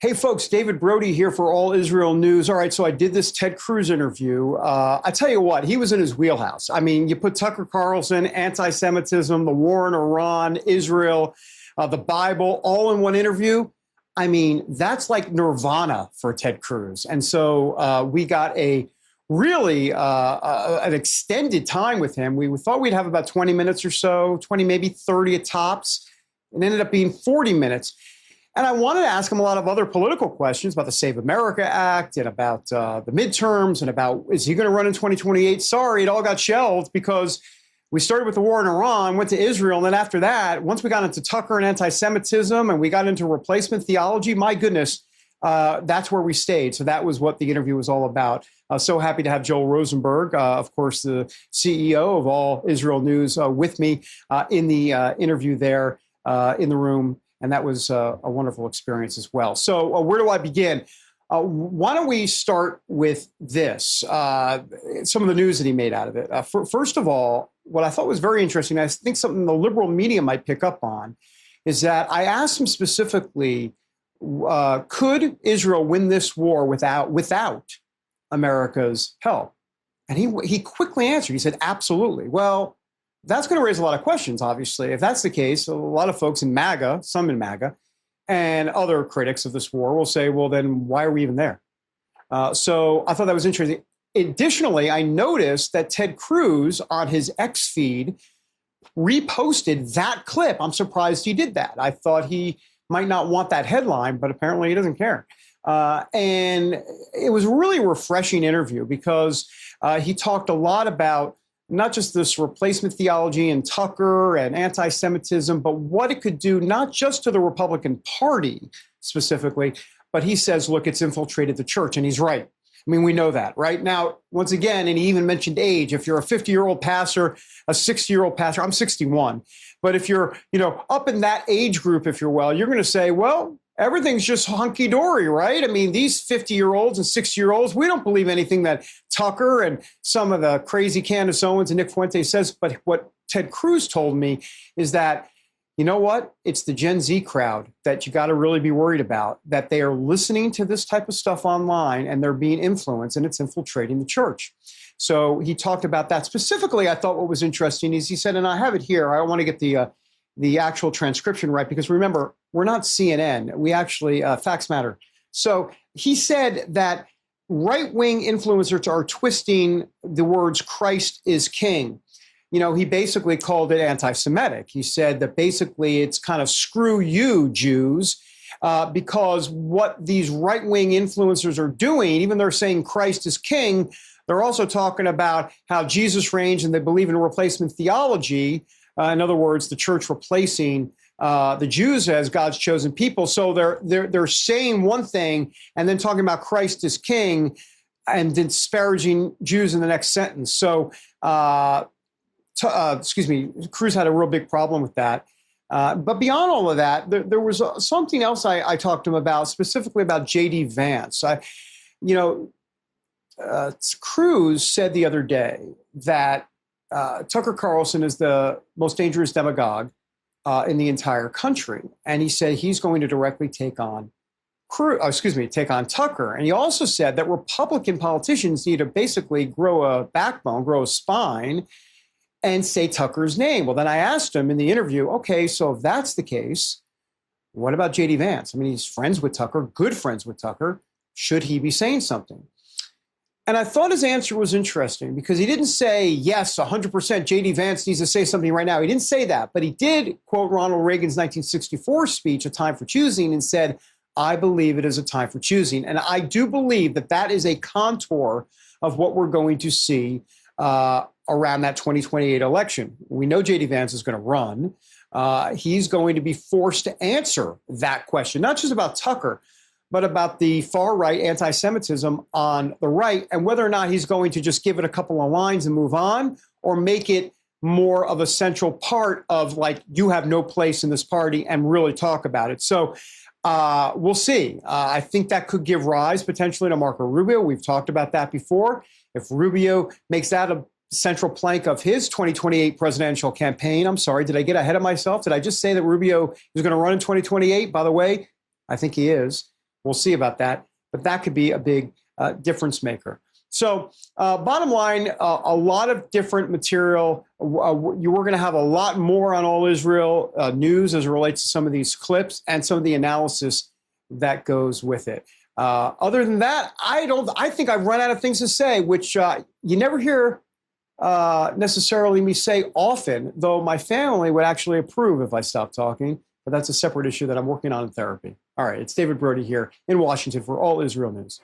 Hey, folks, David Brody here for All Israel News. All right, so I did this Ted Cruz interview. I tell you what, he was in his wheelhouse. I mean, you put Tucker Carlson, anti-Semitism, the war in Iran, Israel, the Bible, all in one interview. I mean, that's like nirvana for Ted Cruz. And so we got a really an extended time with him. We thought we'd have about 20 minutes or so, 20, maybe 30 at tops. It ended up being 40 minutes. And I wanted to ask him a lot of other political questions about the Save America Act and about the midterms and about, is he going to run in 2028? Sorry, it all got shelved because we started with the war in Iran, went to Israel, and then after that, once we got into Tucker and anti-Semitism and we got into replacement theology, my goodness, that's where we stayed. So that was what the interview was all about. So happy to have Joel Rosenberg, of course, the CEO of All Israel News, with me in the interview there in the room. And that was a wonderful experience as well. So where do I begin? Why don't we start with this, some of the news that he made out of it. First of all, what I thought was very interesting, I think something the liberal media might pick up on, is that I asked him specifically, could Israel win this war without America's help? And he quickly answered. He said, absolutely. Well, that's going to raise a lot of questions, obviously. If that's the case, a lot of folks in MAGA, some in MAGA, and other critics of this war will say, well, then why are we even there? So I thought that was interesting. Additionally, I noticed that Ted Cruz on his X feed reposted that clip. I'm surprised he did that. I thought he might not want that headline, but apparently he doesn't care. And it was a really refreshing interview because he talked a lot about not just this replacement theology and Tucker and anti-Semitism, but what it could do, not just to the Republican Party specifically, but he says, look, it's infiltrated the church. And he's right. I mean, we know that right now, once again, and he even mentioned age. If you're a 50-year-old pastor, a 60-year-old pastor, I'm 61. But if you're, up in that age group, if you're you're going to say, well, everything's just hunky-dory, right? I mean, these 50-year-olds and 60-year-olds, we don't believe anything that Tucker and some of the crazy Candace Owens and Nick Fuentes says. But what Ted Cruz told me is that, you know what? It's the Gen Z crowd that you got to really be worried about, that they are listening to this type of stuff online and they're being influenced and it's infiltrating the church. So he talked about that specifically. I thought what was interesting is he said, and I have it here, I want to get the actual transcription right, because remember, we're not CNN. We actually, facts matter. So he said that right-wing influencers are twisting the words Christ is king. He basically called it anti-Semitic. He said that basically it's kind of screw you, Jews, because what these right-wing influencers are doing, even they're saying Christ is king, they're also talking about how Jesus reigns and they believe in replacement theology. In other words, the church replacing the Jews as God's chosen people. So they're saying one thing and then talking about Christ as king and disparaging Jews in the next sentence. So, Cruz had a real big problem with that. But beyond all of that, there was something else I talked to him about, specifically about J.D. Vance. Cruz said the other day that Tucker Carlson is the most dangerous demagogue in the entire country. And he said he's going to directly take on Tucker. And he also said that Republican politicians need to basically grow a backbone, grow a spine, and say Tucker's name. Well, then I asked him in the interview, okay, so if that's the case, what about J.D. Vance? I mean, he's friends with Tucker, good friends with Tucker. Should he be saying something? And I thought his answer was interesting because he didn't say, yes, 100% J.D. Vance needs to say something right now. He didn't say that, but he did quote Ronald Reagan's 1964 speech, A Time for Choosing, and said, I believe it is a time for choosing. And I do believe that that is a contour of what we're going to see around that 2028 election. We know J.D. Vance is going to run. He's going to be forced to answer that question, not just about Tucker, but about the far-right anti-Semitism on the right, and whether or not he's going to just give it a couple of lines and move on, or make it more of a central part of, like, you have no place in this party, and really talk about it. So we'll see. I think that could give rise potentially to Marco Rubio. We've talked about that before. If Rubio makes that a central plank of his 2028 presidential campaign, I'm sorry, did I get ahead of myself? Did I just say that Rubio is going to run in 2028? By the way, I think he is. We'll see about that, but that could be a big difference maker. So bottom line, a lot of different material. We're going to have a lot more on All Israel news as it relates to some of these clips and some of the analysis that goes with it. Other than that, I think I've run out of things to say, which you never hear necessarily me say often, though my family would actually approve if I stopped talking. But that's a separate issue that I'm working on in therapy. All right, it's David Brody here in Washington for All Israel News.